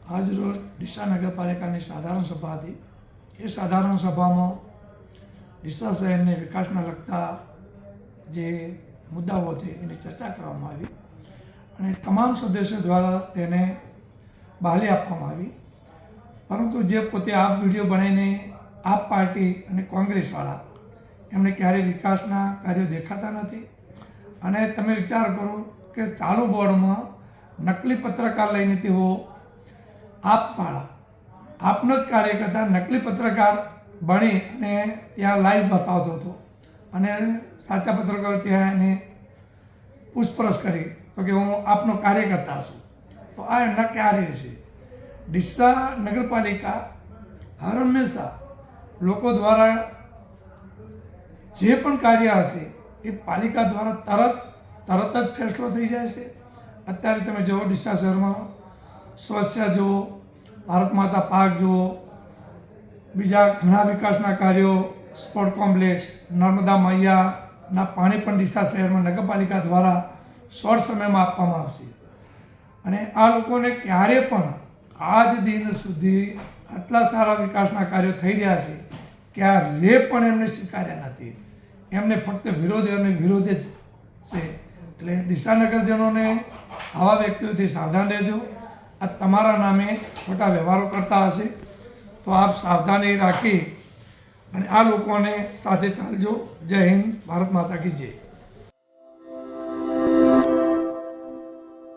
આજરોજ ડીસા નગરપાલિકાની સાધારણ સભા હતી। એ સાધારણ સભામાં ડીસા શહેરને વિકાસના લગતા જે મુદ્દાઓ છે એની ચર્ચા કરવામાં આવી અને તમામ સદસ્યો દ્વારા તેને બહાલી આપવામાં આવી। પરંતુ જે પોતે આપ વિડીયો બનાવીને આપ પાર્ટી અને કોંગ્રેસવાળા એમને ક્યારેય વિકાસના કાર્યો દેખાતા નથી। અને તમે વિચાર કરો કે ચાલુ બોર્ડમાં નકલી પત્રકાર લઈને તેઓ આપવાળા આપનો જ કાર્યકર્તા નકલી પત્રકાર બની અને ત્યાં લાઈવ બતાવતો હતો અને સાચા પત્રકારો ત્યાં એને પૂછપરછ કરી તો કે હું આપનો કાર્યકર્તા છું। તો આ એમના કાર્ય છે। ડીસા નગરપાલિકા હર હંમેશા લોકો દ્વારા જે પણ કાર્ય હશે એ પાલિકા દ્વારા તરત જ ફેસલો થઈ જાય છે। અત્યારે તમે જુઓ ડીસા શહેરમાં સ્વચ્છતા જુઓ, ભારત માતા પાર્ક જુઓ, બીજા ઘણા વિકાસના કાર્યો, સ્પોર્ટ કોમ્પ્લેક્સ, નર્મદા મૈયાના પાણી પણ ડીસા શહેરમાં નગરપાલિકા દ્વારા શોર્ટ સમયમાં આપવામાં આવશે। અને આ લોકોને ક્યારે પણ આજ દિન સુધી આટલા સારા વિકાસના કાર્યો થઈ રહ્યા છે ક્યારે પણ એમને સ્વીકાર્યા નથી। એમને ફક્ત વિરોધ અને વિરોધ જ છે। એટલે ડીસા નગરજનોને આવા વ્યક્તિઓથી સાવધાન રહેજો। આ તમારા નામે ખોટા વ્યવહારો કરતા હશે તો આપ સાવધાની રાખી અને આ લોકોને સાથે ચાલજો। જય હિન્દ, ભારત માતા કી જય।